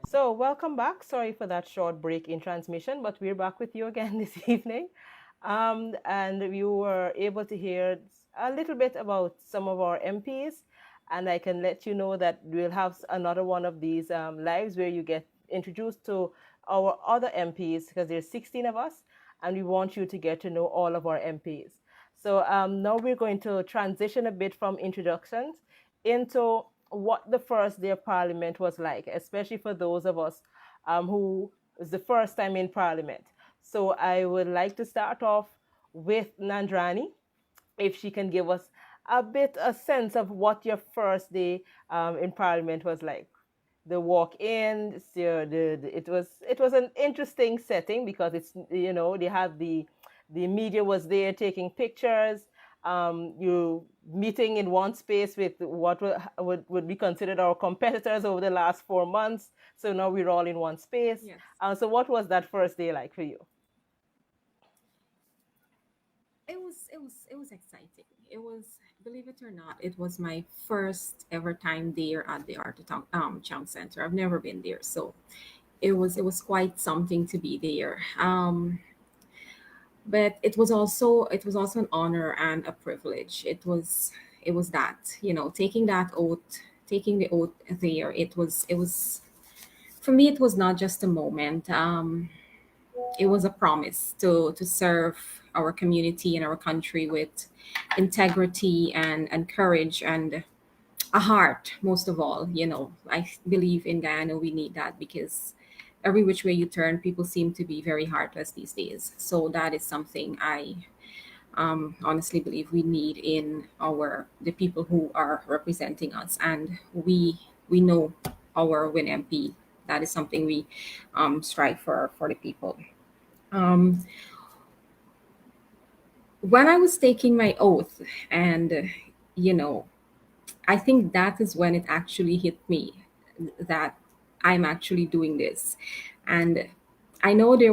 So, welcome back. Sorry for that short break in transmission, but we're back with you again this evening. And you were able to hear a little bit about some of our MPs. And I can let you know that we'll have another one of these lives where you get introduced to our other MPs because there's 16 of us, and we want you to get to know all of our MPs. So now we're going to transition a bit from introductions into what the first day of Parliament was like, especially for those of us who was the first time in Parliament. So I would like to start off with Nandrani, if she can give us a sense of what your first day in Parliament was like. The walk in, so it was an interesting setting because it's they had the media was there taking pictures. You meeting in one space with what would be considered our competitors over the last 4 months. So now we're all in one space. Yes. So what was that first day like for you? It was exciting. It was, believe it or not, it was my first ever time there at the Art Town Center. I've never been there, so it was quite something to be there. But it was also an honor and a privilege. It was that, taking that oath, taking the oath there. It was for me. It was not just a moment. It was a promise to serve our community and our country with integrity and courage and a heart, most of all. I believe in Guyana we need that, because every which way you turn, people seem to be very heartless these days. So that is something I honestly believe we need in the people who are representing us, and we know our win MP. That is something we strive for the people. um, when I was taking my oath, and you know, I think that is when it actually hit me that I'm actually doing this. And I know I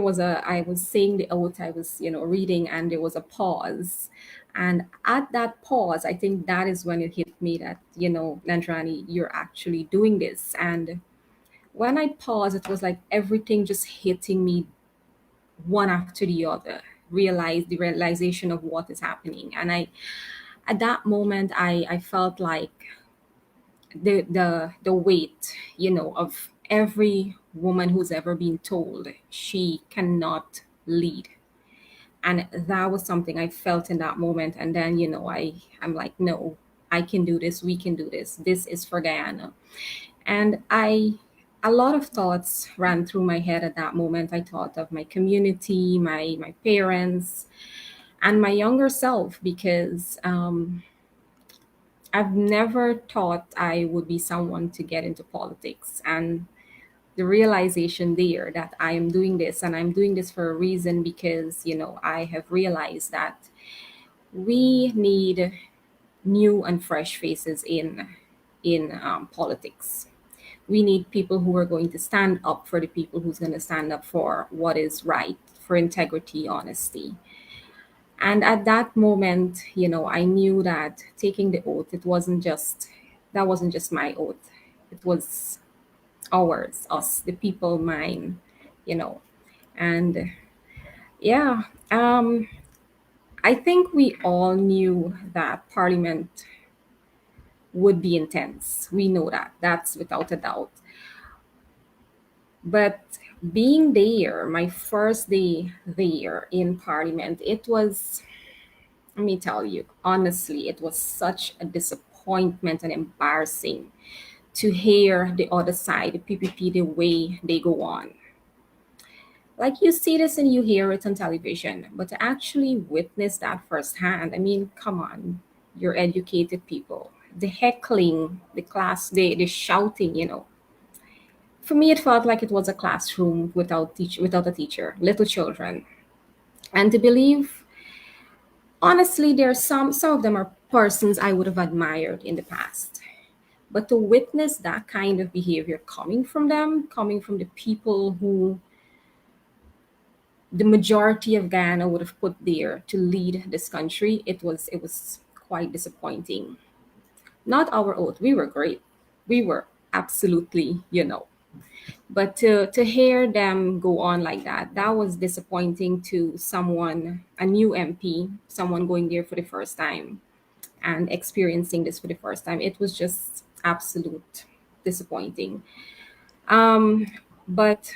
was saying the oath, I was, reading, and there was a pause. And at that pause, I think that is when it hit me that, Nandrani, you're actually doing this. And when I paused, it was like everything just hitting me one after the other. The realization of what is happening. And at that moment, I felt like the weight, of every woman who's ever been told she cannot lead. And that was something I felt in that moment. And then, I'm like, no, I can do this. We can do this. This is for Guyana. And a lot of thoughts ran through my head at that moment. I thought of my community, my parents, and my younger self, because I've never thought I would be someone to get into politics. And the realization there that I am doing this, and I'm doing this for a reason, because, I have realized that we need new and fresh faces in politics. We need people who are going to stand up for the people, who's going to stand up for what is right, for integrity, honesty. And at that moment, I knew that taking the oath, that wasn't just my oath. It was ours, us, the people, mine, you know. And yeah, I think we all knew that Parliament would be intense. We know that. That's without a doubt. But being there, my first day there in Parliament, let me tell you, honestly, it was such a disappointment and embarrassing to hear the other side, the PPP, the way they go on. Like, you see this and you hear it on television, but to actually witness that firsthand, I mean, come on, you're educated people. The heckling, the shouting, For me, it felt like it was a classroom without a teacher, little children. And to believe, honestly, there are some of them are persons I would have admired in the past. But to witness that kind of behavior coming from them, coming from the people who the majority of Guyana would have put there to lead this country, it was quite disappointing. Not our oath. We were great. We were absolutely, But to hear them go on like that, that was disappointing to someone, a new MP, someone going there for the first time and experiencing this for the first time. It was just absolute disappointing. Um, but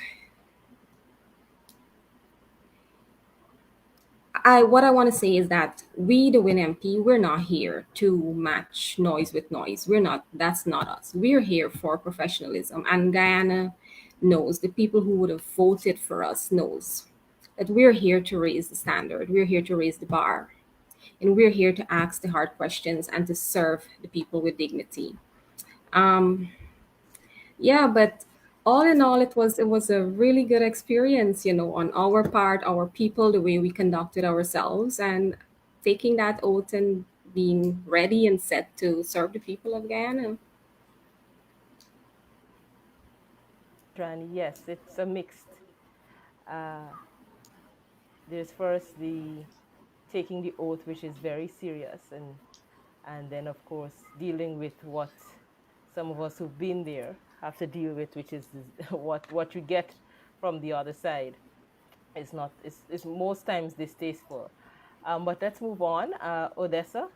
what I want to say is that we, the WinMP, we're not here to match noise with noise. We're not. That's not us. We're here for professionalism, and Guyana knows. The people who would have voted for us knows that we're here to raise the standard. We're here to raise the bar, and we're here to ask the hard questions and to serve the people with dignity. Um, yeah, but all in all, it was a really good experience, on our part, our people, the way we conducted ourselves, and taking that oath and being ready and set to serve the people of Guyana. Rani, yes, it's a mixed. Uh, there's first the taking the oath, which is very serious, and then of course dealing with what some of us who've been there have to deal with, which is what you get from the other side. It's not. It's most times distasteful. But let's move on. Odessa.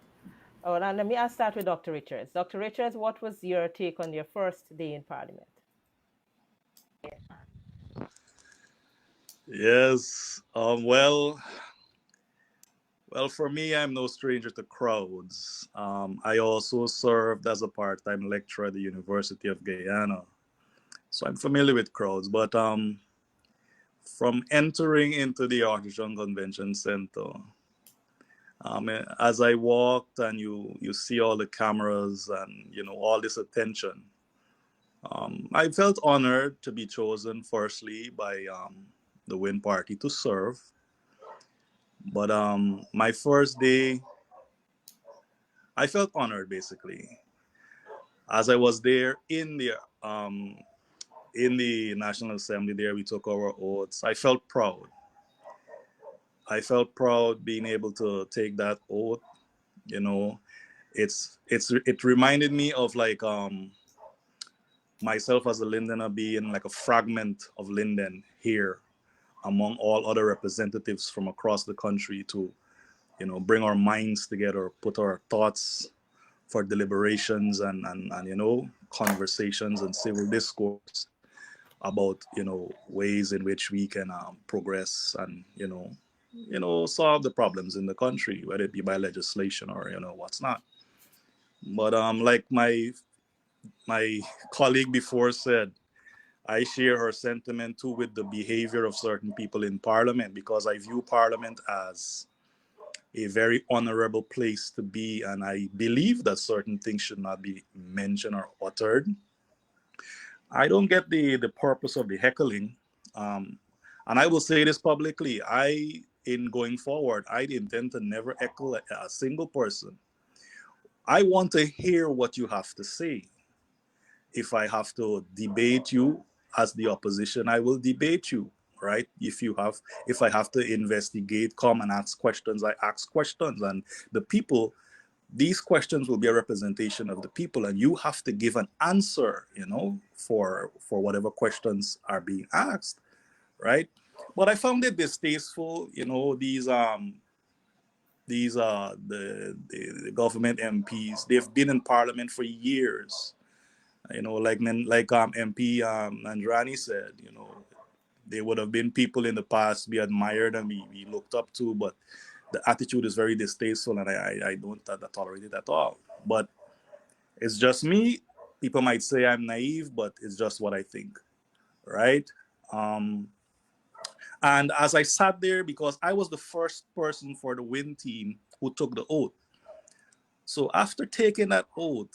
Oh, now let me start with Dr. Richards. Dr. Richards, what was your take on your first day in Parliament? Yes. Well, for me, I'm no stranger to crowds. I also served as a part-time lecturer at the University of Guyana, so I'm familiar with crowds. But from entering into the Artisan Convention Center, as I walked and you see all the cameras and all this attention, I felt honored to be chosen firstly by the Win Party to serve. But my first day, I felt honored basically. As I was there in the National Assembly there, we took our oaths. I felt proud. I felt proud being able to take that oath. You know, it reminded me of like myself as a Lindener being like a fragment of Linden here among all other representatives from across the country to bring our minds together, put our thoughts for deliberations and conversations and civil discourse about ways in which we can progress and solve the problems in the country, whether it be by legislation or what's not. But like my colleague before said, I share her sentiment too with the behavior of certain people in parliament, because I view parliament as a very honorable place to be, and I believe that certain things should not be mentioned or uttered. I don't get the purpose of the heckling, um, and I will say this publicly. In going forward, I intend to never heckle a single person. I want to hear what you have to say. If I have to debate you as the opposition, I will debate you. Right? If I have to investigate, come and ask questions, I ask questions, and the people, these questions will be a representation of the people, and you have to give an answer, for whatever questions are being asked, right? But I found it distasteful, the government MPs. They've been in parliament for years, like MP Nandrani said, there would have been people in the past we admired and we looked up to, but the attitude is very distasteful, and I don't tolerate it at all. But it's just me. People might say I'm naive, but it's just what I think, right? Um, and as I sat there, because I was the first person for the Win team who took the oath. So after taking that oath,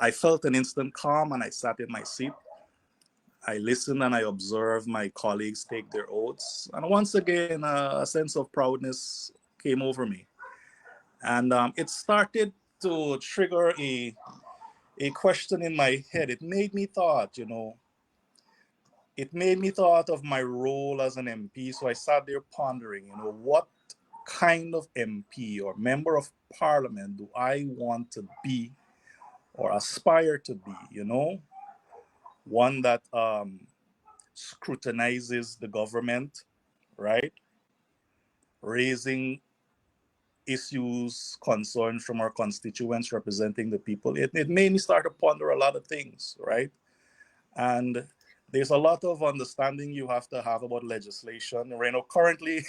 I felt an instant calm and I sat in my seat. I listened and I observed my colleagues take their oaths. And once again, a sense of proudness came over me. And it started to trigger a question in my head. It made me thought of my role as an MP. So I sat there pondering, what kind of MP or member of parliament do I want to be or aspire to be, one that scrutinizes the government, right? Raising issues, concerns from our constituents representing the people. It made me start to ponder a lot of things, right? And there's a lot of understanding you have to have about legislation. Currently,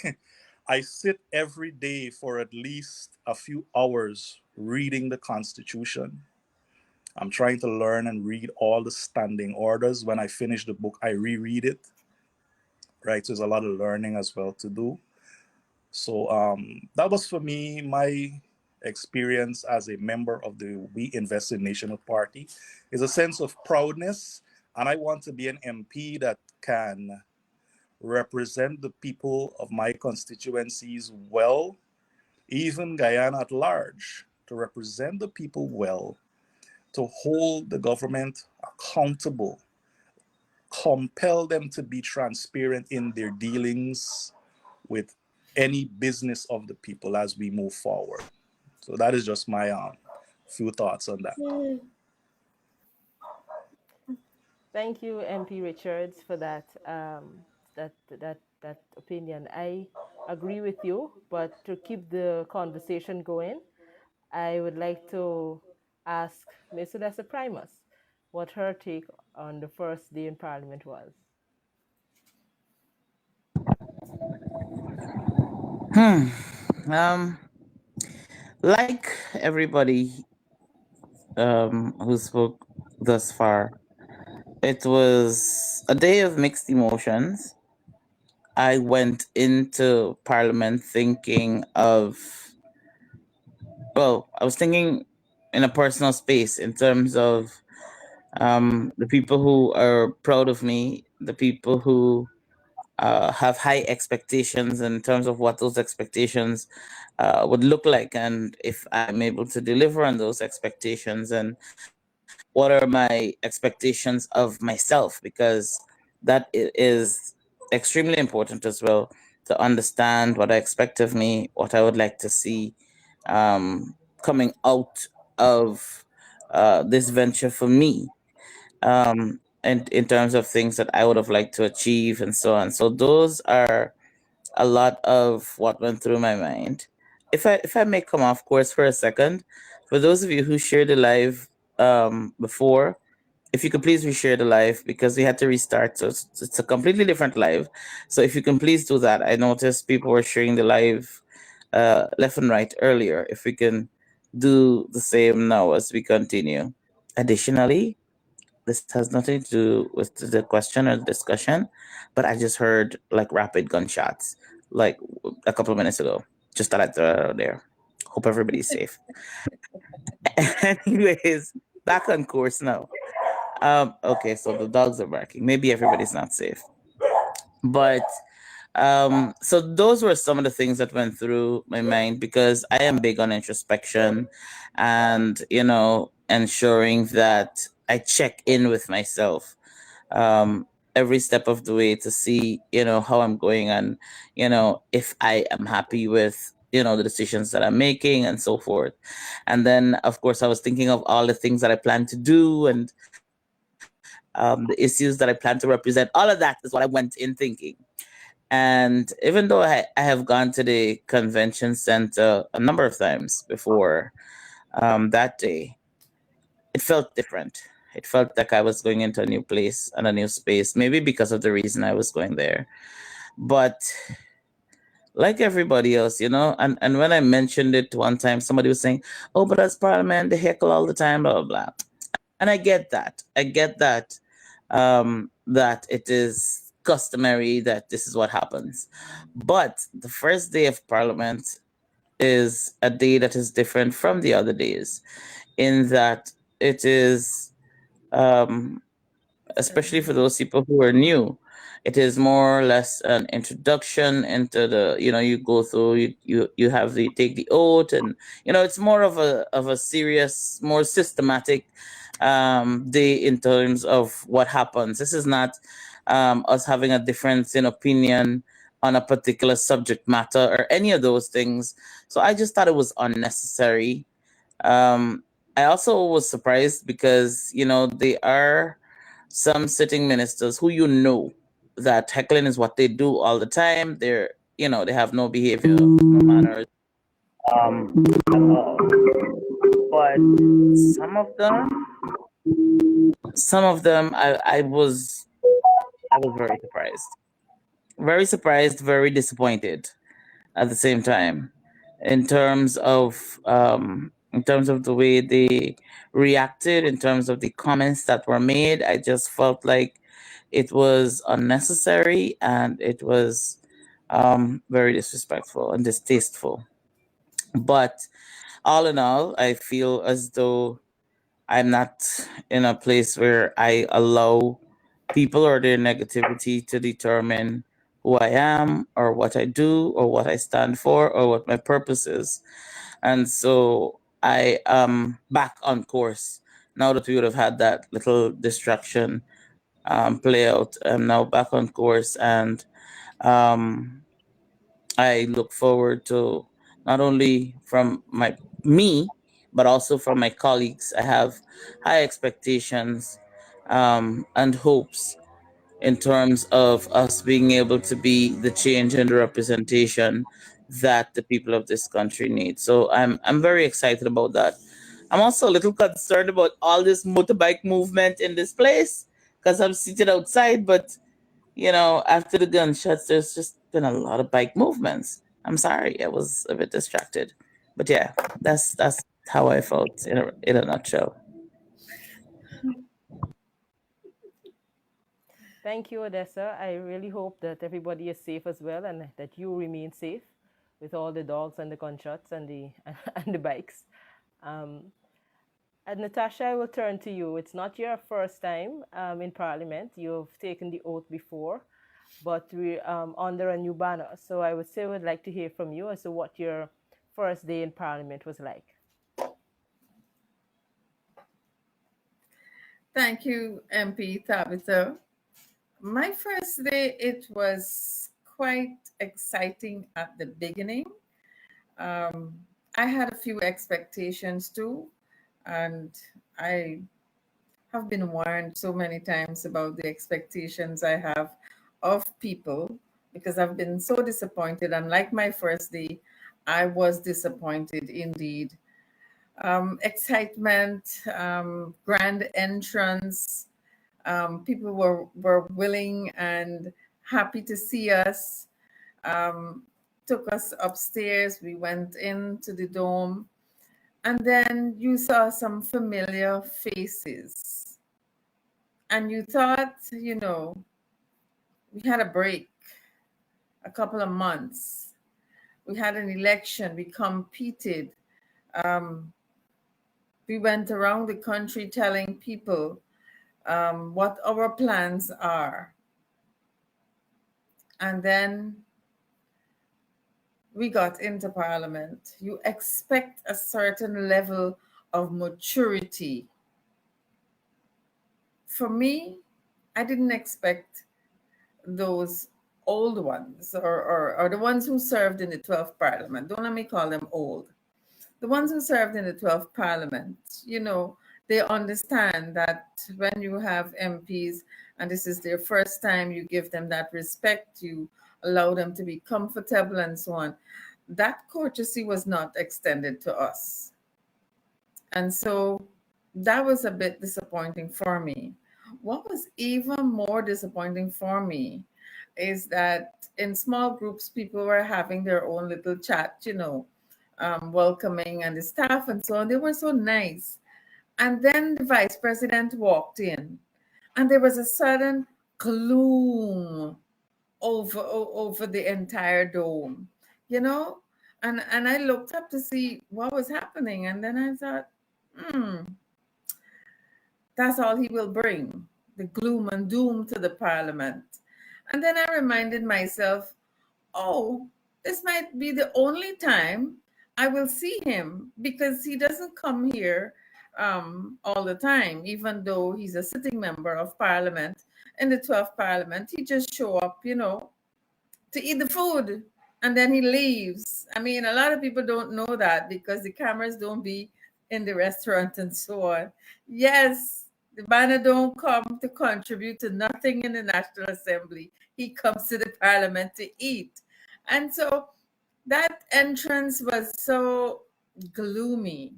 I sit every day for at least a few hours reading the Constitution. I'm trying to learn and read all the standing orders. When I finish the book, I reread it, right? So there's a lot of learning as well to do. So that was for me my experience as a member of the We Invest in Nationhood Party is a sense of proudness, and I want to be an MP that can represent the people of my constituencies well, even Guyana at large, to represent the people well, to hold the government accountable, compel them to be transparent in their dealings with any business of the people as we move forward. So that is just my few thoughts on that. Thank you, MP Richards, for that opinion. I agree with you, but to keep the conversation going, I would like to ask Ms. Odessa Primus what her take on the first day in Parliament was. Hmm. Um, like everybody who spoke thus far, it was a day of mixed emotions. I went into Parliament thinking of, well, I was thinking in a personal space in terms of the people who are proud of me, the people who have high expectations in terms of what those expectations would look like, and if I'm able to deliver on those expectations, and what are my expectations of myself, because that is extremely important as well, to understand what I expect of me, what I would like to see coming out of this venture for me, and in terms of things that I would have liked to achieve and so on. So those are a lot of what went through my mind. If I may come off course for a second, for those of you who shared the live before, if you could please reshare the live, because we had to restart, so it's a completely different live. So if you can please do that. I noticed people were sharing the live left and right earlier. If we can do the same now as we continue. Additionally, this has nothing to do with the question or the discussion, but I just heard like rapid gunshots like a couple of minutes ago. Just thought I'd throw it out there. Hope everybody's safe. Anyways, back on course now. Okay, so the dogs are barking. Maybe everybody's not safe. But so those were some of the things that went through my mind, because I am big on introspection and, ensuring that I check in with myself every step of the way to see, how I'm going, and, if I am happy with, the decisions that I'm making and so forth. And then, of course, I was thinking of all the things that I plan to do, and the issues that I plan to represent. All of that is what I went in thinking. And even though I have gone to the convention center a number of times before that day, it felt different. It felt like I was going into a new place and a new space, maybe because of the reason I was going there. But like everybody else, and when I mentioned it one time, somebody was saying, oh, but that's Parliament, they heckle all the time, blah, blah, blah. And I get that. I get that it is customary that this is what happens. But the first day of Parliament is a day that is different from the other days, in that it is, especially for those people who are new, it is more or less an introduction into the, you go through, you have the take the oath, and it's more of a serious, more systematic day in terms of what happens. This is not us having a difference in opinion on a particular subject matter or any of those things. So I just thought it was unnecessary. um I also was surprised because, there are some sitting ministers who that heckling is what they do all the time. They have no behavior, no manners, at all. But some of them, I was very surprised, very disappointed at the same time, in terms of the way they reacted, in terms of the comments that were made. I just felt like it was unnecessary, and it was very disrespectful and distasteful. But all in all, I feel as though I'm not in a place where I allow people or their negativity to determine who I am or what I do or what I stand for or what my purpose is. And so I am back on course. Now that we would have had that little distraction play out, I'm now back on course, and um, I look forward to not only from me, but also from my colleagues. I have high expectations and hopes in terms of us being able to be the change and the representation that the people of this country need. So I'm very excited about that. I'm also a little concerned about all this motorbike movement in this place because I'm seated outside, but after the gunshots, there's just been a lot of bike movements. I'm sorry, I was a bit distracted, but yeah, that's how I felt in a nutshell. Thank you, Odessa. I really hope that everybody is safe as well, and that you remain safe with all the dogs and the gunshots and the and the bikes. Um, and Natasha, I will turn to you. It's not your first time in Parliament. You've taken the oath before, but we're under a new banner. So I would like to hear from you as to what your first day in Parliament was like. Thank you, MP Tabitha. My first day, it was quite exciting at the beginning. I had a few expectations too, and I have been warned so many times about the expectations I have of people because I've been so disappointed. And like my first day, I was disappointed indeed. Excitement, grand entrance. People were willing and happy to see us. Took us upstairs. We went into the dome. And then you saw some familiar faces. And you thought, we had a break, a couple of months. We had an election. We competed. We went around the country telling people what our plans are. And then we got into Parliament. You expect a certain level of maturity. For me, I didn't expect those old ones or the ones who served in the 12th Parliament. Don't let me call them old. The ones who served in the 12th Parliament, they understand that when you have MPs and this is their first time, you give them that respect, you allow them to be comfortable and so on. That courtesy was not extended to us. And so that was a bit disappointing for me. What was even more disappointing for me is that in small groups, people were having their own little chat, welcoming and the staff and so on. They were so nice. And then the vice president walked in and there was a sudden gloom over the entire dome, And I looked up to see what was happening. And then I thought, that's all he will bring, the gloom and doom to the parliament. And then I reminded myself, oh, this might be the only time I will see him because he doesn't come here all the time, even though he's a sitting member of parliament in the 12th parliament. He just show up, to eat the food and then he leaves. I mean, a lot of people don't know that because the cameras don't be in the restaurant and so on. Yes, the banner don't come to contribute to nothing in the National Assembly. He comes to the Parliament to eat. And so that entrance was so gloomy.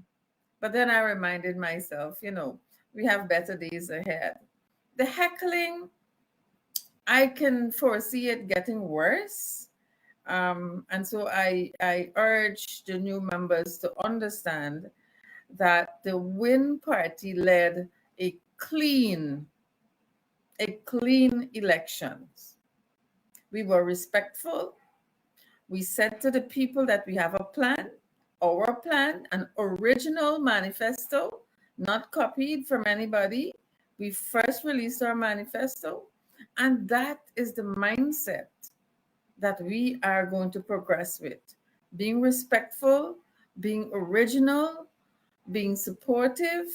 But then I reminded myself, we have better days ahead. The heckling, I can foresee it getting worse. And so I urge the new members to understand that the Win Party led a clean elections. We were respectful. We said to the people that we have a plan, our plan, an original manifesto, not copied from anybody. We first released our manifesto, and that is the mindset that we are going to progress with. Being respectful, being original, being supportive,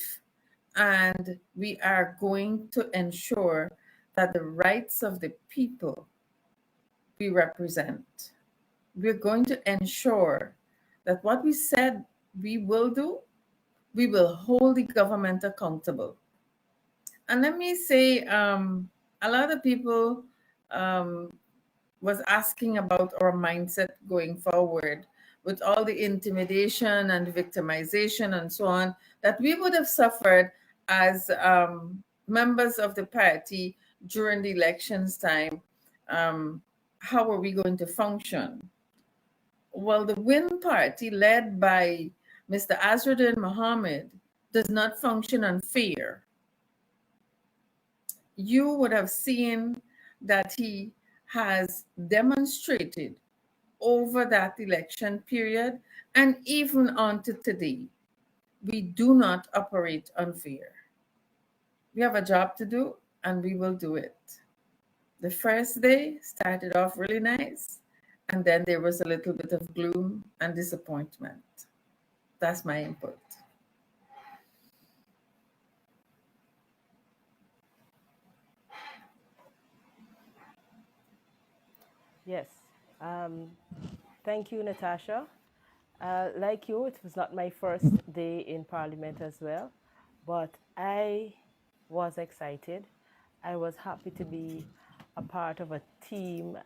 and we are going to ensure that the rights of the people we represent, we're going to ensure that what we said we will do, we will hold the government accountable. And let me say, a lot of people was asking about our mindset going forward with all the intimidation and victimization and so on that we would have suffered as members of the party during the elections time. How are we going to function? Well, the Win Party, led by Mr. Azruddin Mohammed, does not function on fear. You would have seen that he has demonstrated over that election period and even on to today, we do not operate on fear. We have a job to do and we will do it. The first day started off really nice, and then there was a little bit of gloom and disappointment. That's my input. Yes. Thank you, Natasha. Like you, it was not my first day in Parliament as well, but I was excited. I was happy to be a part of a team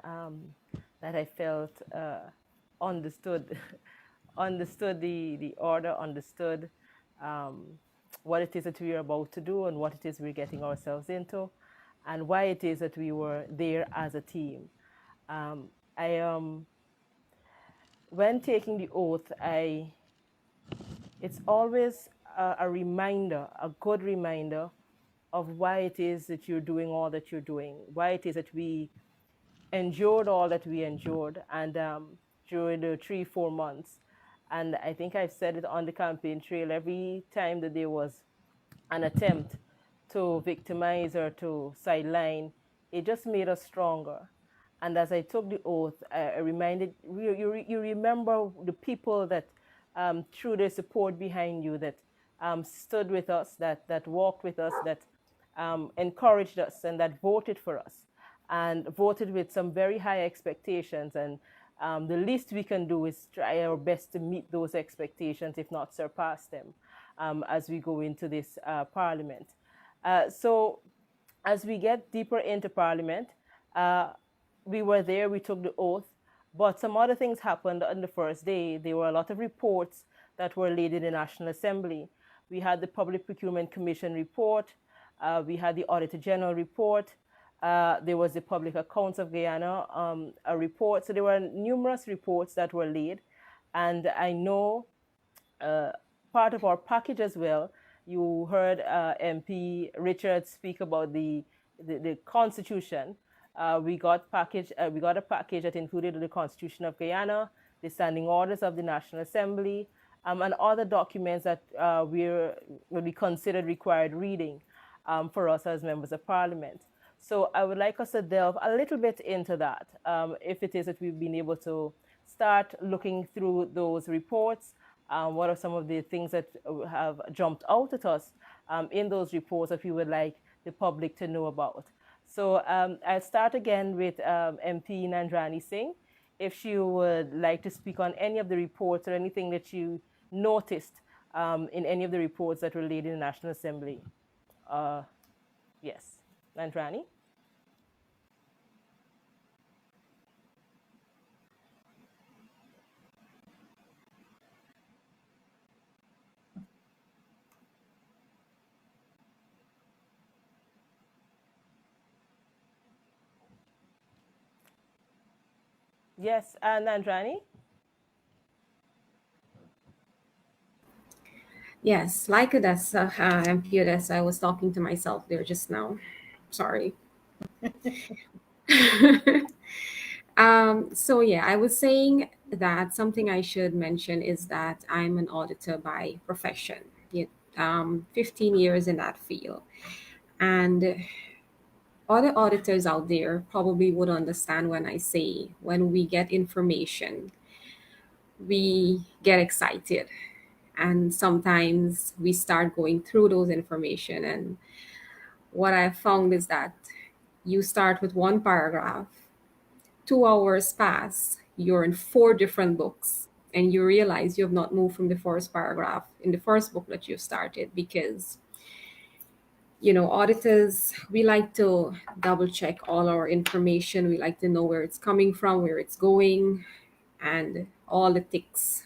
that I felt understood, understood the order, understood what it is that we are about to do and what it is we're getting ourselves into, and why it is that we were there as a team. I when taking the oath, it's always a reminder, a good reminder of why it is that you're doing all that you're doing, why it is that we endured all that we endured, and during the 3-4 months. And I think I've said it on the campaign trail, every time that there was an attempt to victimize or to sideline, it just made us stronger. And as I took the oath, I reminded you remember the people that through their support behind you, that stood with us, that walked with us, that encouraged us, and that voted for us, and voted with some very high expectations. And the least we can do is try our best to meet those expectations, if not surpass them, as we go into this Parliament. So as we get deeper into Parliament, we were there, we took the oath, but some other things happened on the first day. There were a lot of reports that were laid in the National Assembly. We had the Public Procurement Commission report, we had the Auditor General report, there was the Public Accounts of Guyana a report. So there were numerous reports that were laid, and I know part of our package as well, you heard MP Richard speak about the Constitution. We got a package that included the Constitution of Guyana, the standing orders of the National Assembly, and other documents that will be considered required reading for us as members of Parliament. So I would like us to delve a little bit into that, if it is that we've been able to start looking through those reports. What are some of the things that have jumped out at us in those reports that we would like the public to know about? So I'll start again with MP Nandrani Singh. If she would like to speak on any of the reports or anything that you noticed in any of the reports that were laid in the National Assembly. Yes, Nandrani? Yes, Nandrani? Yes, like Odessa, MP Odessa, I was talking to myself there just now. Sorry. So yeah, I was saying that something I should mention is that I'm an auditor by profession. 15 years in that field. And other auditors out there probably would understand when I say when we get information, we get excited. And sometimes we start going through those information. And what I found is that you start with one paragraph, 2 hours pass, you're in four different books, and you realize you have not moved from the first paragraph in the first book that you started because auditors, we like to double check all our information. We like to know where it's coming from, where it's going, and all the ticks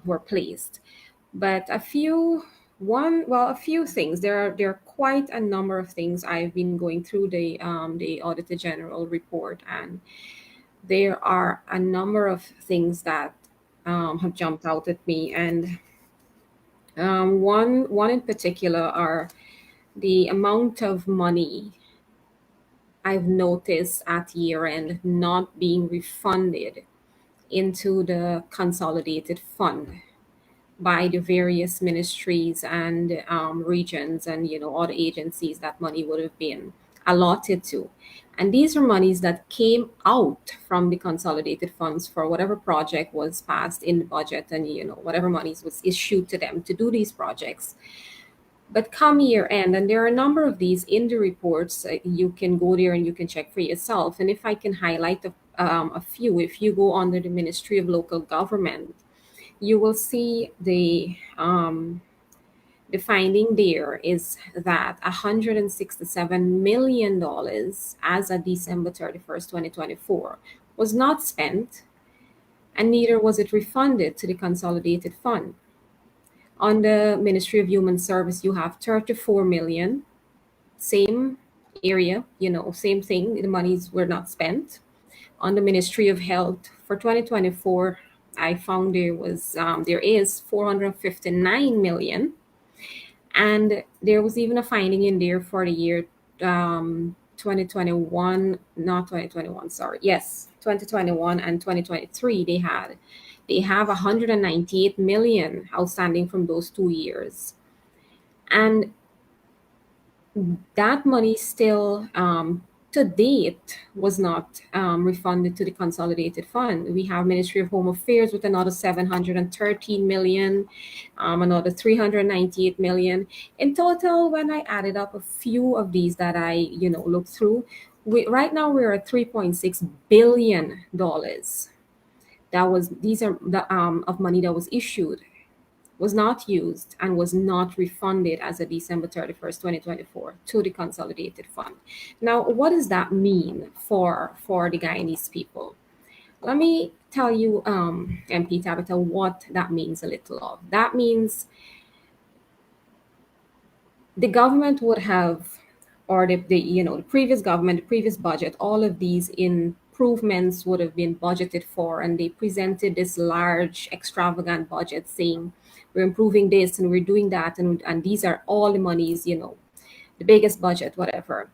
were placed. But a few things. There are quite a number of things. I've been going through the Auditor General report, and there are a number of things that have jumped out at me. And one in particular are the amount of money I've noticed at year end not being refunded into the consolidated fund by the various ministries and regions and all the agencies that money would have been allotted to. And these are monies that came out from the consolidated funds for whatever project was passed in the budget, and whatever monies was issued to them to do these projects. But come year end, and there are a number of these in the reports. You can go there and you can check for yourself. And if I can highlight a few, if you go under the Ministry of Local Government, you will see the finding there is that $167 million as of December 31st, 2024, was not spent, and neither was it refunded to the consolidated fund. On the Ministry of Human Service, you have 34 million, same area, same thing. The monies were not spent. On the Ministry of Health for 2024, I found there is 459 million, and there was even a finding in there for the year 2021, not 2021, sorry, yes, 2021 and 2023. They have 198 million outstanding from those 2 years, and that money still to date was not refunded to the consolidated fund. We have Ministry of Home Affairs with another 713 million, another 398 million. In total, when I added up a few of these that I looked through, right now we're at $3.6 billion. These are the of money that was issued, was not used, and was not refunded as of December 31st, 2024 to the consolidated fund. Now, what does that mean for the Guyanese people? Let me tell you, MP Tabitha, what that means a little of. That means the government would have, or the previous government, the previous budget, all of these improvements would have been budgeted for, and they presented this large, extravagant budget saying, we're improving this and we're doing that, and these are all the monies, the biggest budget, whatever.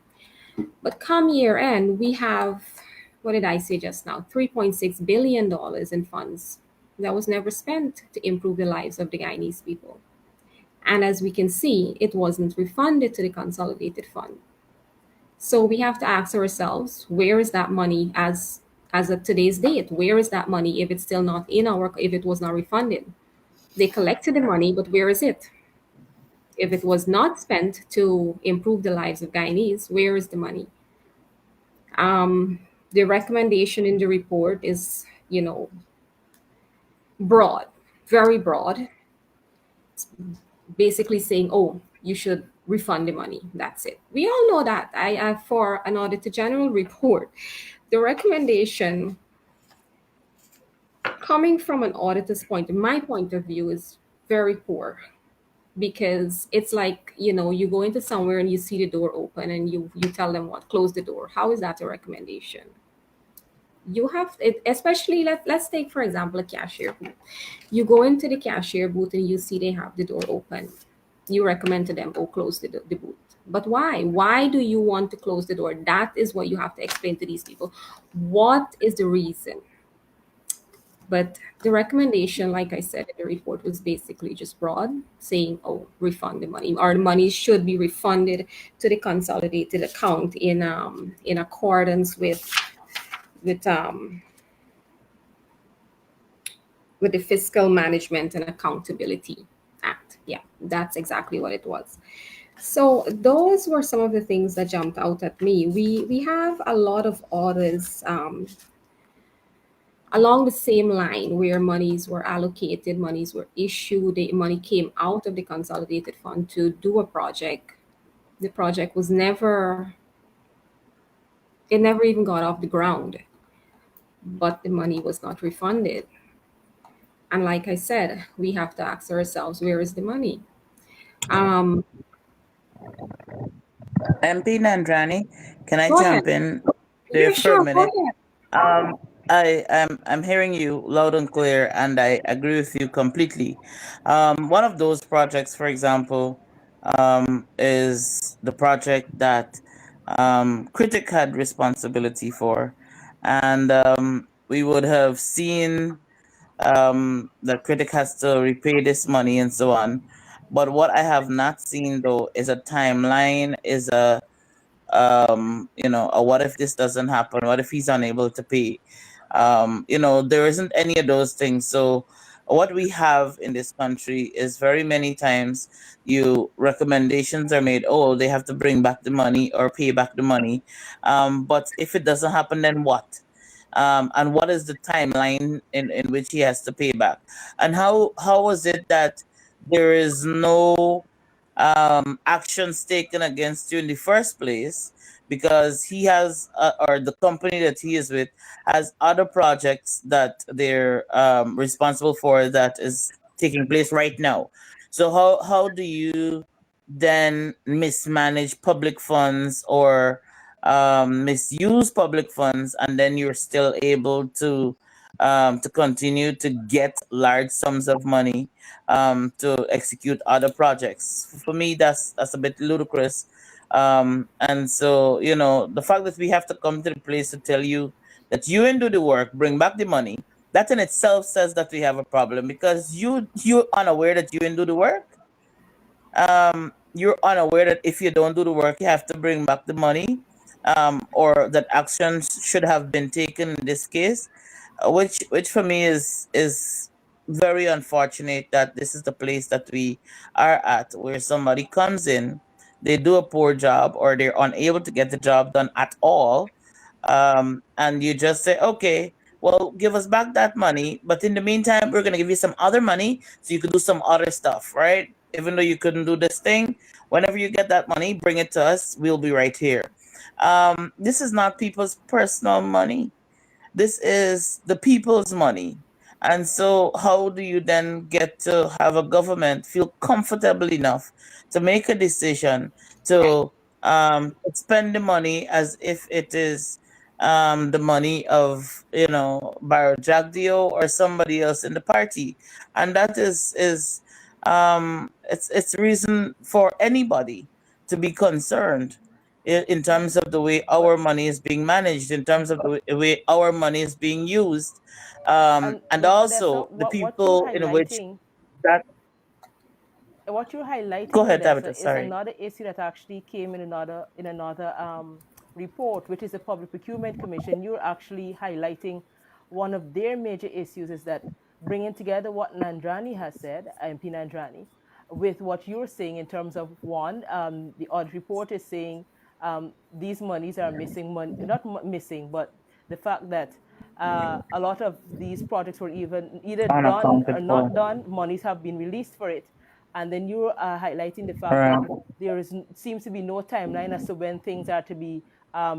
But come year end, we have, what did I say just now? $3.6 billion in funds that was never spent to improve the lives of the Guyanese people. And as we can see, it wasn't refunded to the consolidated fund. So we have to ask ourselves, where is that money as of today's date? Where is that money if it's still not if it was not refunded? They collected the money, but where is it? If it was not spent to improve the lives of Guyanese, where is the money? The recommendation in the report is, broad, very broad. basically saying, oh, you should refund the money. That's it. We all know that. For an Auditor General report, the recommendation coming from an auditor's point, my point of view, is very poor, because it's like, you go into somewhere and you see the door open and you tell them, what, close the door. How is that a recommendation? You have it, especially, let's take for example a cashier booth. You go into the cashier booth and you see they have the door open. You recommend to them, oh, close the booth. But why do you want to close the door? That is what you have to explain to these people. What is the reason? But the recommendation, like I said in the report, was basically just broad, saying, oh, refund the money, or the money should be refunded to the consolidated account in accordance with the Fiscal Management and Accountability Act. Yeah, that's exactly what it was. So those were some of the things that jumped out at me. We have a lot of orders along the same line, where monies were allocated, monies were issued, the money came out of the consolidated fund to do a project. The project was never, it never even got off the ground, but the money was not refunded. And like I said, we have to ask ourselves, where is the money? Um, MP Nandrani, can I Go ahead. jump in there Yeah, for a sure, go minute? ahead. I'm hearing you loud and clear, and I agree with you completely. One of those projects, for example, is the project that Critic had responsibility for, and we would have seen the Critic has to repay this money and so on. But what I have not seen though is a timeline, is a what if this doesn't happen, what if he's unable to pay. There isn't any of those things. So what we have in this country is very many times you recommendations are made, oh, they have to bring back the money or pay back the money, but if it doesn't happen, then what? And what is the timeline in which he has to pay back, and how was it that there is no actions taken against you in the first place, because he has or the company that he is with has other projects that they're responsible for that is taking place right now. So how do you then mismanage public funds or misuse public funds, and then you're still able to continue to get large sums of money to execute other projects? For me, that's a bit ludicrous. And so, the fact that we have to come to the place to tell you that you didn't do the work, bring back the money, that in itself says that we have a problem, because you're unaware that you didn't do the work. You're unaware that if you don't do the work, you have to bring back the money, or that actions should have been taken in this case, which for me is very unfortunate that this is the place that we are at, where somebody comes in, they do a poor job, or they're unable to get the job done at all, and you just say, okay, well, give us back that money, but in the meantime, we're going to give you some other money so you can do some other stuff, right? Even though you couldn't do this thing, whenever you get that money, bring it to us, we'll be right here. This is not people's personal money, this is the people's money. And so, how do you then get to have a government feel comfortable enough to make a decision to spend the money as if it is the money of, Baro Jagdio or somebody else in the party? And that is it's reason for anybody to be concerned in terms of the way our But money is being managed, in terms of the way our money is being used, and Modesta, also the what you're people in which highlighting, that. what you're Go highlighting, ahead, Tabitha. Modesta, is Sorry. another issue that actually came in another report, which is the Public Procurement Commission. You're actually highlighting one of their major issues, is that bringing together what Nandrani has said, MP Nandrani, with what you're saying in terms of one, the audit report is saying these monies are missing, not missing, but the fact that a lot of these projects were either done or Unaccounted not for. done, monies have been released for it. And then you're highlighting the fact that Right. seems to be no timeline as to when things are to be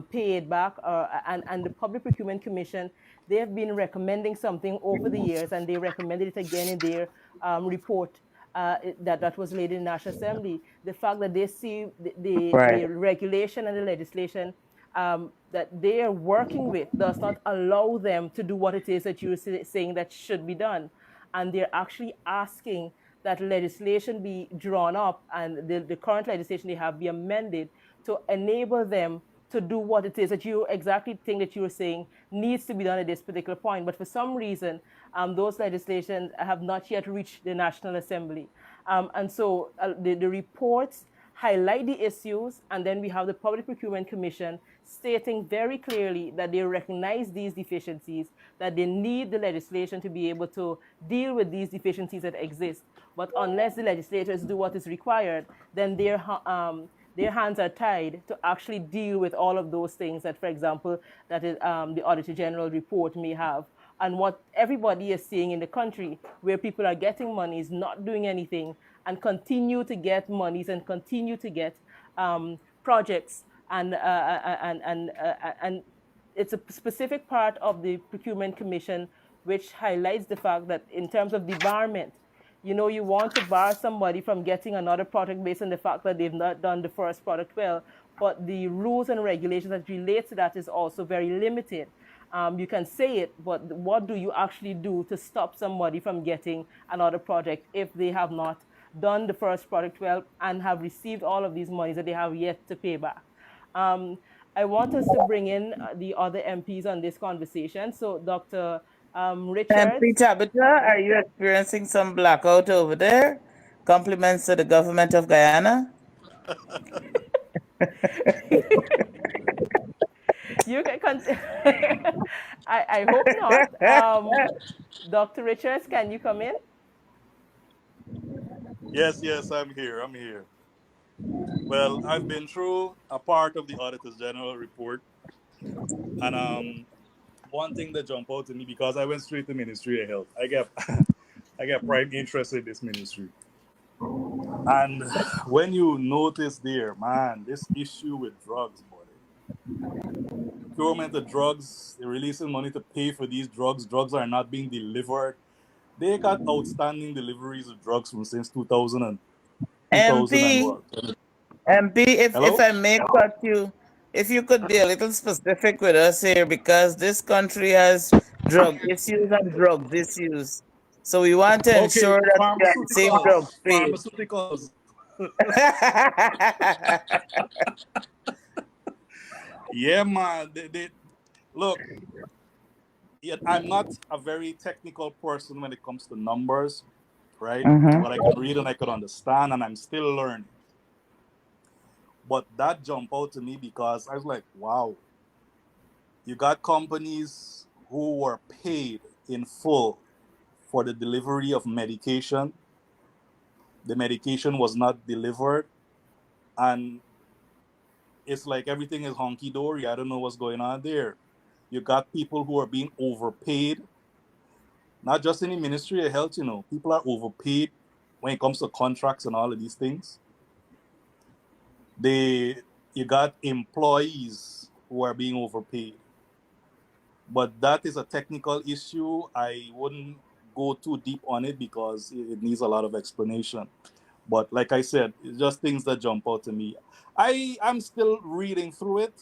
paid back. And the Public Procurement Commission, they have been recommending something over the years, and they recommended it again in their report that was laid in the National Assembly. The fact that they see the Right. regulation and the legislation that they are working with does not allow them to do what it is that you're saying that should be done. And they're actually asking that legislation be drawn up and the current legislation they have be amended to enable them to do what it is that you exactly think that you were saying needs to be done at this particular point. But for some reason, those legislations have not yet reached the National Assembly. And so the reports highlight the issues, and then we have the Public Procurement Commission stating very clearly that they recognize these deficiencies, that they need the legislation to be able to deal with these deficiencies that exist. But unless the legislators do what is required, then their hands are tied to actually deal with all of those things that, for example, that is, the Auditor General report may have. And what everybody is seeing in the country, where people are getting monies, not doing anything, and continue to get monies and continue to get projects, and it's a specific part of the Procurement Commission which highlights the fact that in terms of debarment, you want to bar somebody from getting another product based on the fact that they've not done the first product well. But the rules and regulations that relate to that is also very limited. You can say it, but what do you actually do to stop somebody from getting another project if they have not done the first product well and have received all of these monies that they have yet to pay back? Um, I want us to bring in the other MPs on this conversation. So, Dr. MP Richards. Tabitha, are you experiencing some blackout over there? Compliments to the government of Guyana. You can I hope not. Dr. Richards, can you come in? Yes, yes, I'm here. I'm here. Well, I've been through a part of the Auditor's General report, and one thing that jumped out to me because I went straight to Ministry of Health. I get prime interest in this ministry, and when you notice there, man, this issue with drugs, buddy, procurement of drugs, they're releasing money to pay for these drugs. Drugs are not being delivered. They got outstanding deliveries of drugs from since 2000 and 2000 and MP, what? MP, if Hello? I may cut you, if you could be a little specific with us here, because this country has drug issues and drugs issues. So we want to Okay, ensure that we are the same drug pharmaceuticals. trade. Pharmaceuticals. Yeah, man. Look, I'm not a very technical person when it comes to numbers, right? Mhm. But I can read and I can understand, and I'm still learning. But that jumped out to me because I was like, wow, you got companies who were paid in full for the delivery of medication. The medication was not delivered, and it's like everything is honky dory. I don't know what's going on there. You got people who are being overpaid, not just in the Ministry of Health, people are overpaid when it comes to contracts and all of these things. You got employees who are being overpaid. But that is a technical issue. I wouldn't go too deep on it because it needs a lot of explanation. But like I said, it's just things that jump out to me. I'm still reading through it,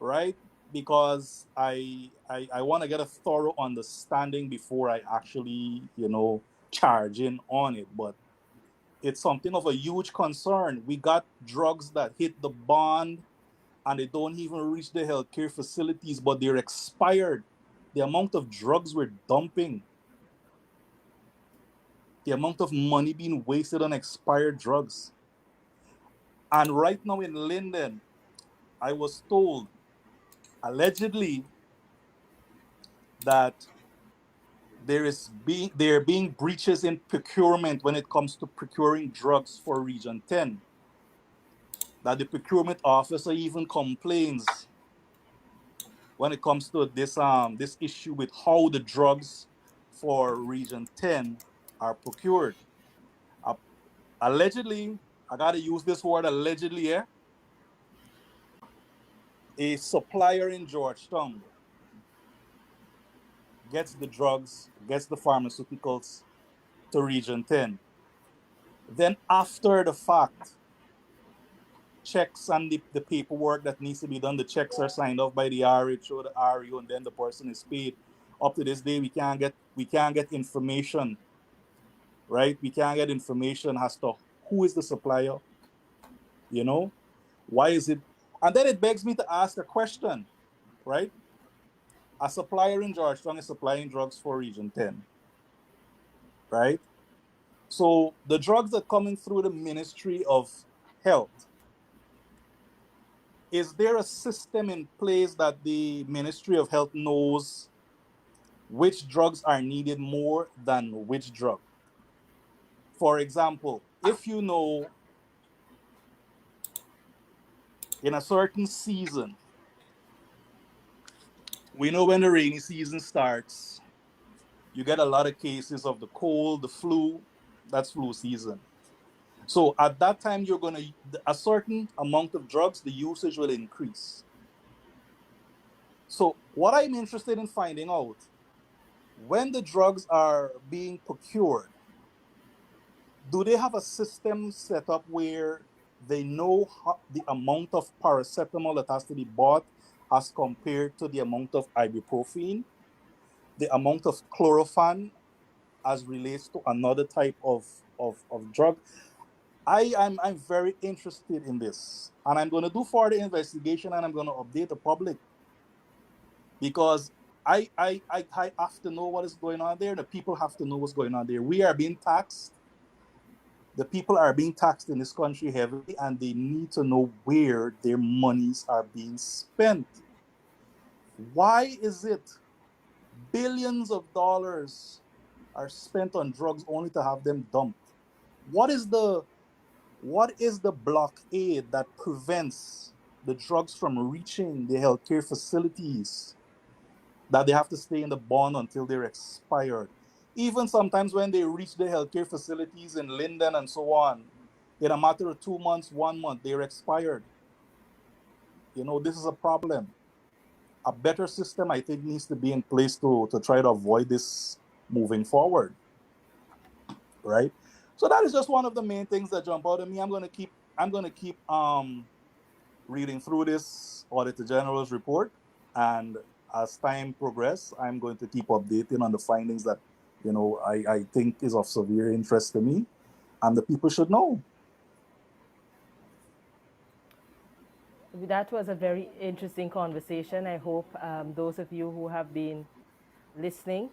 right? Because I want to get a thorough understanding before I actually, charge in on it. But it's something of a huge concern. We got drugs that hit the bond and they don't even reach the healthcare facilities, but they're expired. The amount of drugs we're dumping, the amount of money being wasted on expired drugs. And right now in Linden, I was told, allegedly, that there are being breaches in procurement when it comes to procuring drugs for Region 10. That the procurement officer even complains when it comes to this issue with how the drugs for Region 10 are procured. Allegedly, I gotta use this word allegedly here. A supplier in Georgetown gets the drugs, gets the pharmaceuticals to Region 10. Then, after the fact, checks and the paperwork that needs to be done, the checks are signed off by the RH or the RU, and then the person is paid. Up to this day, we can't get information, right? We can't get information as to who is the supplier, you know, why is it, and then it begs me to ask a question, right? A supplier in Georgetown is supplying drugs for Region 10, right? So the drugs that coming through the Ministry of Health, is there a system in place that the Ministry of Health knows which drugs are needed more than which drug? For example, if you know in a certain season, we know when the rainy season starts, you get a lot of cases of the cold, the flu, that's flu season. So at that time, you're going to, a certain amount of drugs, the usage will increase. So what I'm interested in finding out, when the drugs are being procured, do they have a system set up where they know the amount of paracetamol that has to be bought as compared to the amount of ibuprofen, the amount of chlorophane as relates to another type of drug? I'm very interested in this, and I'm going to do further investigation, and I'm going to update the public, because I have to know what is going on there. The people have to know what's going on there. We are being taxed. The people are being taxed in this country heavily, and they need to know where their monies are being spent. Why is it billions of dollars are spent on drugs only to have them dumped? What is the blockade that prevents the drugs from reaching the healthcare facilities, that they have to stay in the bond until they're expired? Even sometimes when they reach the healthcare facilities in Linden and so on, in a matter of 2 months, 1 month, they're expired. This is a problem. A better system, I think, needs to be in place to try to avoid this moving forward, right? So that is just one of the main things that jump out at me. I'm gonna keep reading through this Auditor General's report, and as time progresses, I'm going to keep updating on the findings that I think is of severe interest to me, and the people should know. That was a very interesting conversation. I hope those of you who have been listening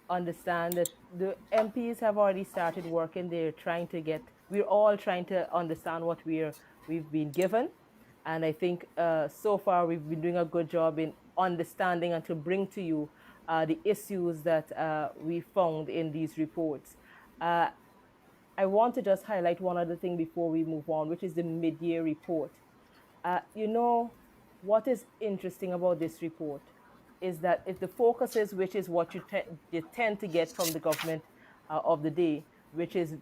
understand that the MPs have already started working. We're all trying to understand what we've been given. And I think so far we've been doing a good job in understanding and to bring to you the issues that we found in these reports. I want to just highlight one other thing before we move on, which is the mid-year report. What is interesting about this report is that if the focus is, which is what you tend to get from the government of the day, which is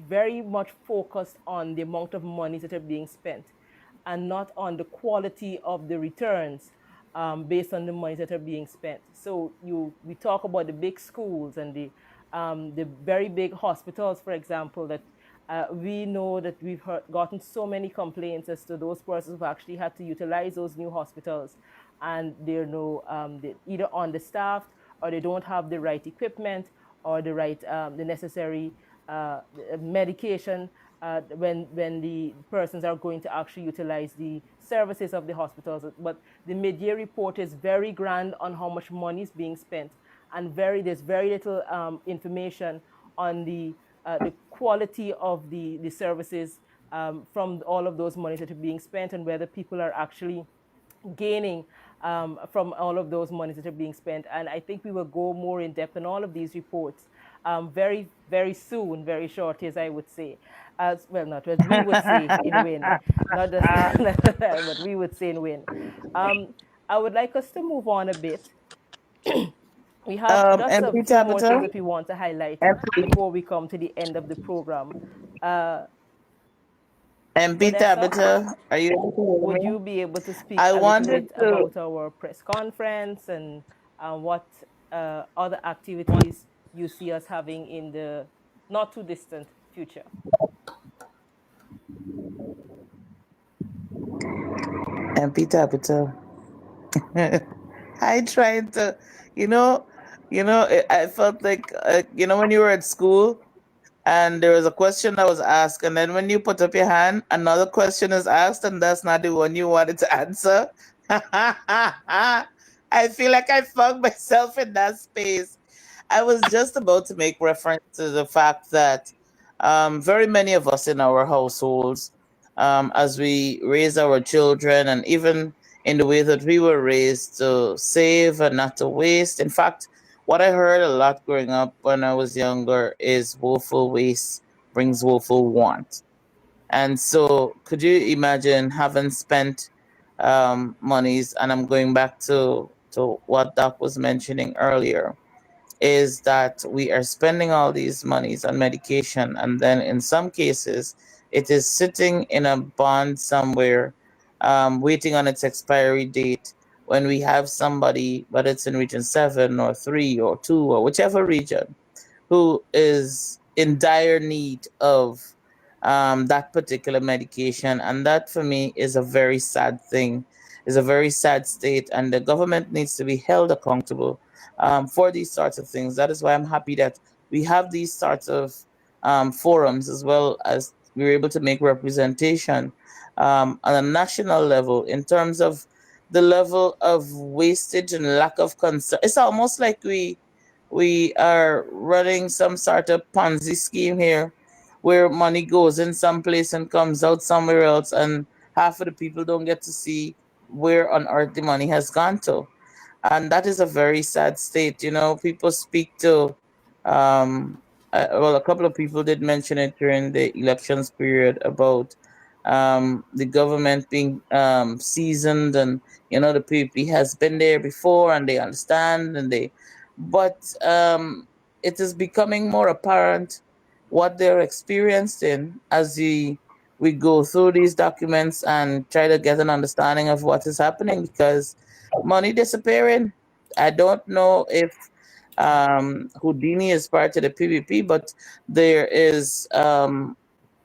very much focused on the amount of monies that are being spent and not on the quality of the returns based on the monies that are being spent. So we talk about the big schools and the very big hospitals, for example, that we know that we've gotten so many complaints as to those persons who actually had to utilize those new hospitals, and they're either understaffed, or they don't have the right equipment or the necessary medication when the persons are going to actually utilize the services of the hospitals. But the mid-year report is very grand on how much money is being spent, and there's very little information on the quality of the services from all of those monies that are being spent, and whether people are actually gaining from all of those monies that are being spent. And I think we will go more in depth in all of these reports very, very soon, very short, as I would say. As well, not what we would say in WIN, not just what we would say in WIN. I would like us to move on a bit We have just a MP few more things Tabitha, that we want to highlight MP, before we come to the end of the program. Uh, MP Vanessa, Tabitha, are you able to would hear you me? be able to speak I a little wanted bit to. about our press conference and what other activities you see us having in the not too distant future? MP Tabitha. I tried to, you know, I felt like, when you were at school and there was a question that was asked, and then when you put up your hand, another question is asked, and that's not the one you wanted to answer. I feel like I found myself in that space. I was just about to make reference to the fact that very many of us in our households, as we raise our children, and even in the way that we were raised to save and not to waste. In fact, what I heard a lot growing up when I was younger is woeful waste brings woeful want. And so, could you imagine having spent monies? And I'm going back to what Doc was mentioning earlier, is that we are spending all these monies on medication, and then in some cases, it is sitting in a bond somewhere, waiting on its expiry date. When we have somebody, whether it's in region 7 or 3 or 2 or whichever region, who is in dire need of that particular medication. And that for me is a very sad thing, is a very sad state. And the government needs to be held accountable for these sorts of things. That is why I'm happy that we have these sorts of forums, as well as we're able to make representation on a national level in terms of the level of wastage and lack of concern. It's almost like we are running some sort of Ponzi scheme here, where money goes in some place and comes out somewhere else, and half of the people don't get to see where on earth the money has gone to. And that is a very sad state. People speak to, well, a couple of people did mention it during the elections period about the government being seasoned, and the PP has been there before and they understand, but it is becoming more apparent what they're experiencing as we go through these documents and try to get an understanding of what is happening, because money disappearing. I don't know if Houdini is part of the PvP, but there is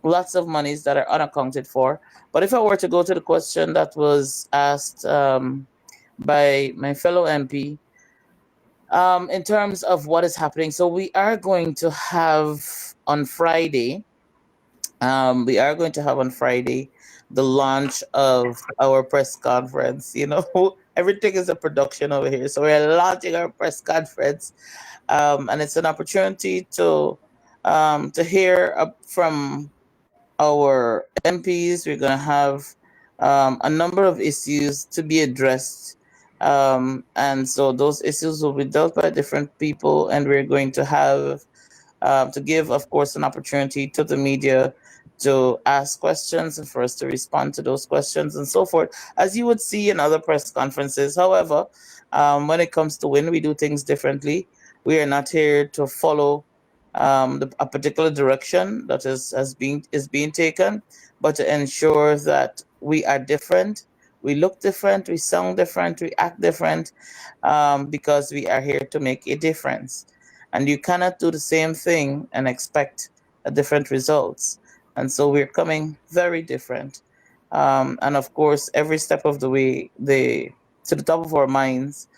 lots of monies that are unaccounted for. But if I were to go to the question that was asked by my fellow MP, in terms of what is happening, so we are going to have on Friday. The launch of our press conference. Everything is a production over here, so we're launching our press conference, and it's an opportunity to hear from our MPs. We're going to have a number of issues to be addressed. And so those issues will be dealt by different people, and we're going to have to give, of course, an opportunity to the media to ask questions and for us to respond to those questions and so forth, as you would see in other press conferences. However, when it comes to when we do things differently, we are not here to follow a particular direction that is being taken, but to ensure that we are different, we look different, we sound different, we act different, because we are here to make a difference. And you cannot do the same thing and expect a different results. And so we're coming very different. And of course, every step of the way, to the top of our minds,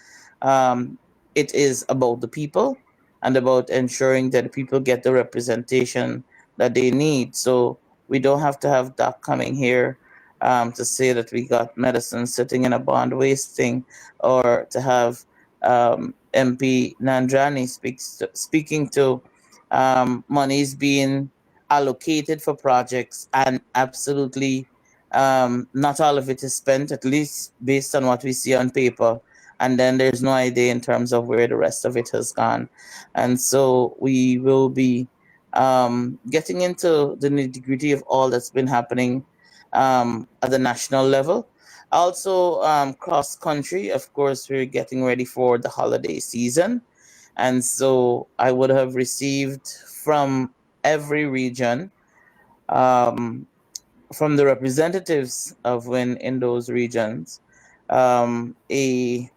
um, it is about the people and about ensuring that the people get the representation that they need. So we don't have to have Doc coming here to say that we got medicine sitting in a bond wasting, or to have MP Nandrani speaking to monies being allocated for projects, and absolutely not all of it is spent, at least based on what we see on paper. And then there's no idea in terms of where the rest of it has gone. And so we will be getting into the nitty gritty of all that's been happening at the national level. Also, cross country, of course, we're getting ready for the holiday season. And so I would have received from every region, um, from the representatives of WIN in those regions, um, a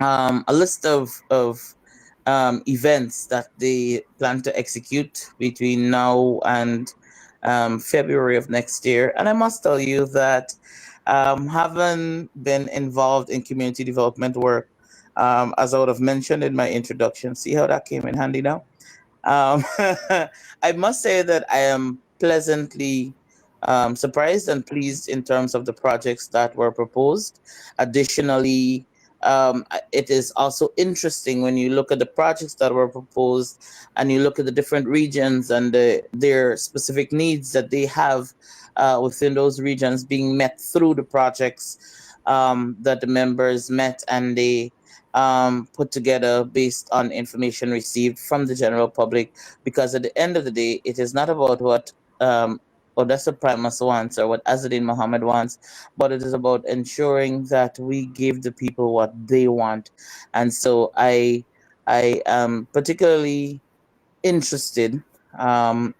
a list of events that they plan to execute between now and February of next year. And I must tell you that, having been involved in community development work, as I would have mentioned in my introduction, see how that came in handy now? Um, I must say that I am pleasantly surprised and pleased in terms of the projects that were proposed. Additionally, it is also interesting when you look at the projects that were proposed and you look at the different regions and their specific needs that they have within those regions being met through the projects that the members met and they put together based on information received from the general public. Because at the end of the day, it is not about what Odessa Primus wants or what Azadin Muhammad wants, but it is about ensuring that we give the people what they want. And so I am particularly interested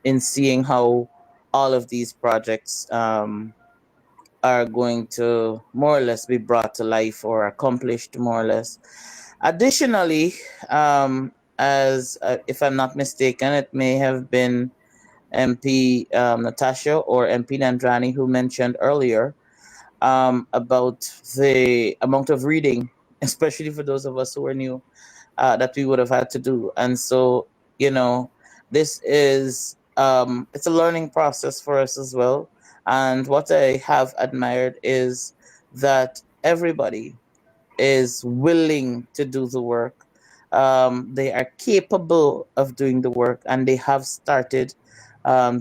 in seeing how all of these projects are going to more or less be brought to life or accomplished more or less. Additionally, as if I'm not mistaken, it may have been MP Natasha or MP Nandrani who mentioned earlier about the amount of reading, especially for those of us who are new, that we would have had to do. And so, you know, this is it's a learning process for us as well. And what I have admired is that everybody is willing to do the work. They are capable of doing the work and they have started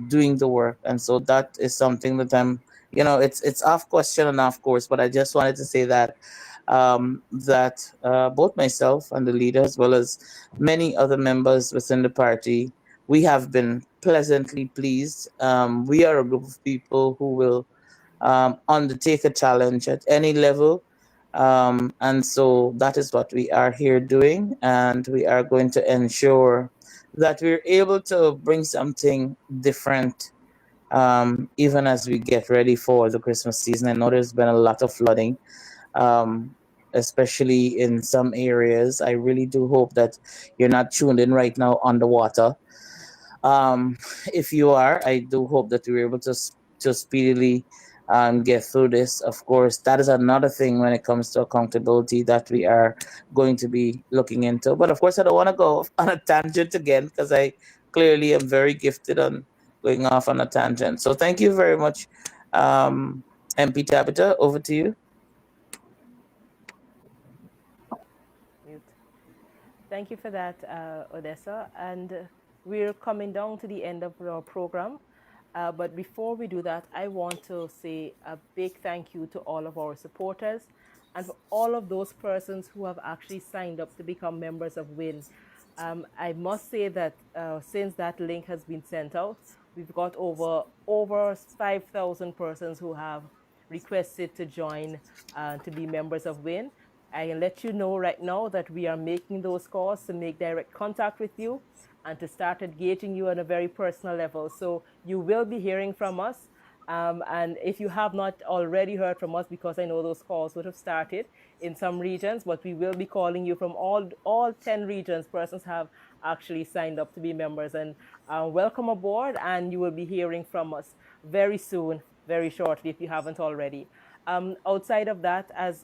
doing the work. And so that is something that it's off question and off course, but I just wanted to say that both myself and the leader, as well as many other members within the party, we have been pleasantly pleased. We are a group of people who will undertake a challenge at any level. And so that is what we are here doing. And we are going to ensure that we're able to bring something different, even as we get ready for the Christmas season. I know there's been a lot of flooding, especially in some areas. I really do hope that you're not tuned in right now underwater. If you are, I do hope that we're able to speedily get through this. Of course, that is another thing when it comes to accountability that we are going to be looking into. But of course, I don't want to go off on a tangent again because I clearly am very gifted on going off on a tangent. So thank you very much, MP Tabitha. Over to you. Mute. Thank you for that, Odessa. And we're coming down to the end of our program. But before we do that, I want to say a big thank you to all of our supporters and for all of those persons who have actually signed up to become members of WIN. I must say that since that link has been sent out, we've got over 5,000 persons who have requested to join to be members of WIN. I can let you know right now that we are making those calls to make direct contact with you and to start engaging you on a very personal level. So you will be hearing from us. And if you have not already heard from us, because I know those calls would have started in some regions, but we will be calling you from all 10 regions. Persons have actually signed up to be members. And welcome aboard, and you will be hearing from us very soon, very shortly, if you haven't already. Outside of that, as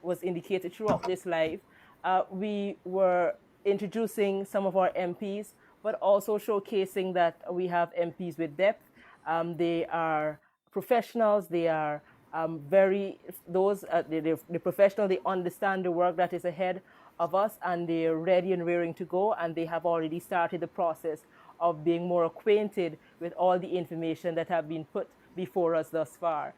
was indicated throughout this live, we were introducing some of our MPs, but also showcasing that we have MPs with depth. They are professionals. They are they're professional. They understand the work that is ahead of us, and they're ready and raring to go. And they have already started the process of being more acquainted with all the information that have been put before us thus far.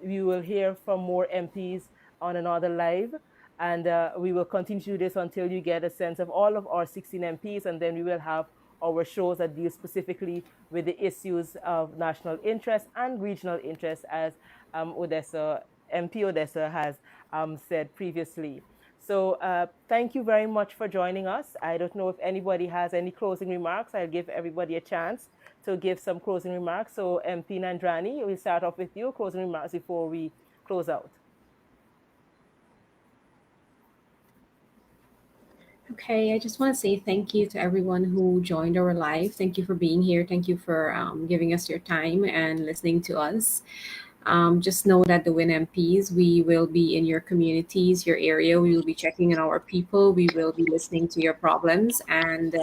We will hear from more MPs on another live. And we will continue to do this until you get a sense of all of our 16 MPs, and then we will have our shows that deal specifically with the issues of national interest and regional interest, as MP Odessa has said previously. So thank you very much for joining us. I don't know if anybody has any closing remarks. I'll give everybody a chance to give some closing remarks. So MP Nandrani, we'll start off with you, closing remarks before we close out. Okay, I just want to say thank you to everyone who joined our live. Thank you for being here. Thank you for giving us your time and listening to us. Just know that the WIN MPs, we will be in your communities, your area. We will be checking on our people. We will be listening to your problems and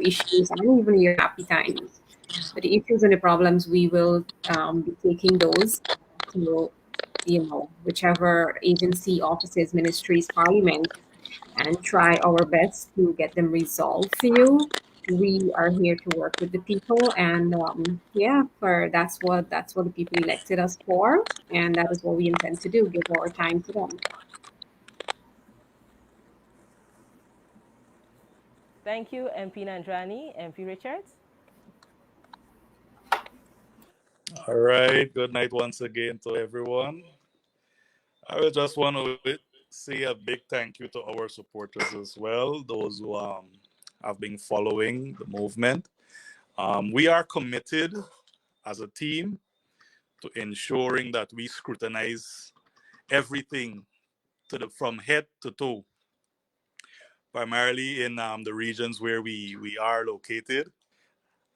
issues, and even your happy times. But the issues and the problems, we will be taking those to whichever agency, offices, ministries, parliament, and try our best to get them resolved for you. We are here to work with the people, and for that's what the people elected us for, and that is what we intend to do. Give our time to them. Thank you, MP Nandrani. MP Richards? All right. Good night once again to everyone. I would just want to say a big thank you to our supporters as well, those who have been following the movement. We are committed as a team to ensuring that we scrutinize everything from head to toe, primarily in the regions where we are located.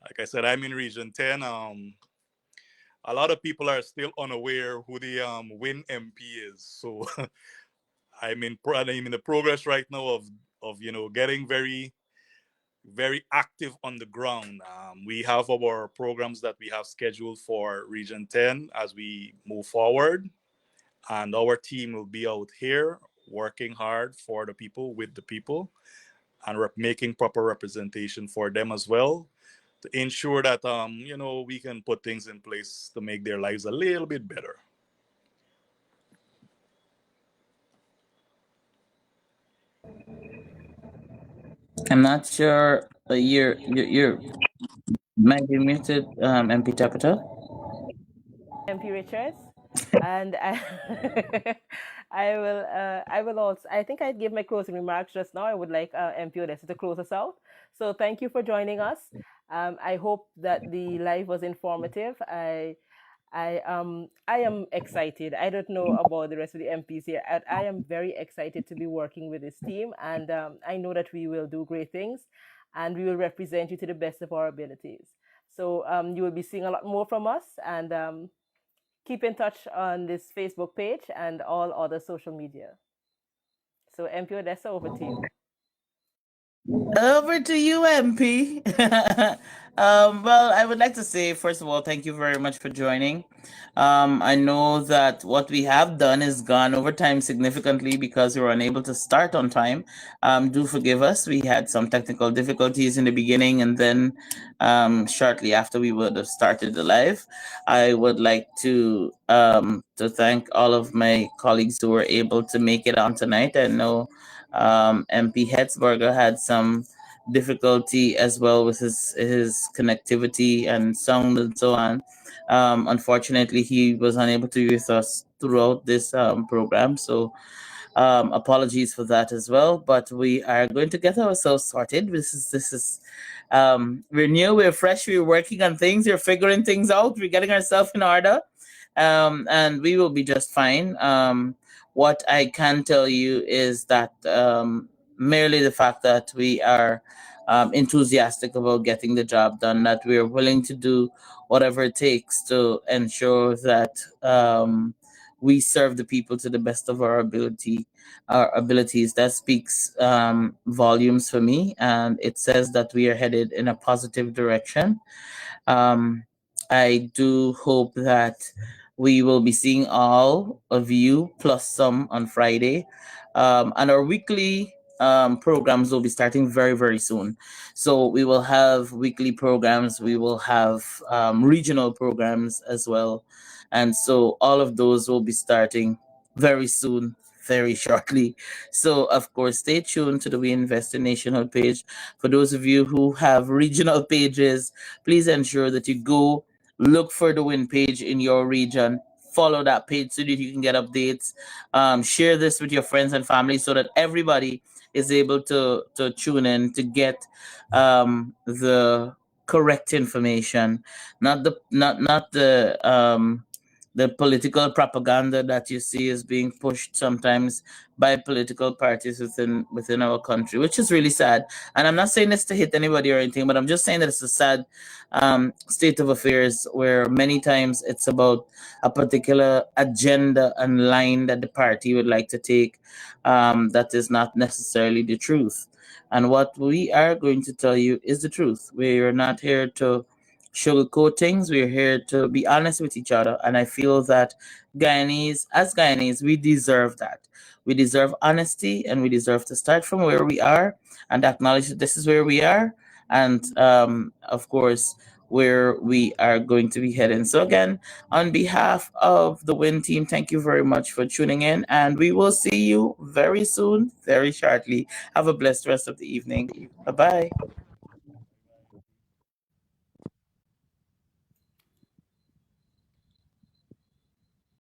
Like I said, I'm in Region 10. A lot of people are still unaware who the WIN MP is. So I'm in the progress right now of getting very very active on the ground. We have our programs that we have scheduled for Region 10 as we move forward, and our team will be out here working hard for the people, with the people, and making proper representation for them as well, to ensure that we can put things in place to make their lives a little bit better. I'm not sure. You're might be muted, MP Tapita. MP Richards, and I will also. I think I'd give my closing remarks just now. I would like MP Odessa to close us out. So thank you for joining us. I hope that the live was informative. I am excited. I don't know about the rest of the MPs here. I am very excited to be working with this team, and I know that we will do great things, and we will represent you to the best of our abilities. So you will be seeing a lot more from us, and keep in touch on this Facebook page and all other social media. So MP Odessa, over to you. Over to you, MP. Well, I would like to say, first of all, thank you very much for joining. I know that what we have done is gone over time significantly because we were unable to start on time. Do forgive us. We had some technical difficulties in the beginning, and then shortly after we would have started the live. I would like to thank all of my colleagues who were able to make it on tonight. I know MP Hetzberger had some difficulty as well with his connectivity and sound and so on. Unfortunately, he was unable to be with us throughout this program, so apologies for that as well. But we are going to get ourselves sorted. This is we're new, we're fresh, we're working on things, we're figuring things out, we're getting ourselves in order, and we will be just fine. What I can tell you is that merely the fact that we are enthusiastic about getting the job done, that we're willing to do whatever it takes to ensure that we serve the people to the best of our abilities. That speaks volumes for me, and it says that we are headed in a positive direction. I do hope that we will be seeing all of you plus some on Friday. And our weekly programs will be starting very, very soon. So we will have weekly programs, we will have regional programs as well. And so all of those will be starting very soon, very shortly. So, of course, stay tuned to the We Invest in Nationhood page. For those of you who have regional pages, please ensure that you go look for the WIN page in your region, follow that page so that you can get updates. Share this with your friends and family so that everybody is able to tune in to get the correct information, not the political propaganda that you see is being pushed sometimes by political parties within our country, which is really sad. And I'm not saying this to hit anybody or anything, but I'm just saying that it's a sad state of affairs where many times it's about a particular agenda and line that the party would like to take, that is not necessarily the truth. And what we are going to tell you is the truth. We are not here to sugarcoat things. We're here to be honest with each other. And I feel that as Guyanese, we deserve that. We deserve honesty, and we deserve to start from where we are and acknowledge that this is where we are. And of course, where we are going to be heading. So again, on behalf of the WIN team, thank you very much for tuning in, and we will see you very soon, very shortly. Have a blessed rest of the evening. Bye-bye.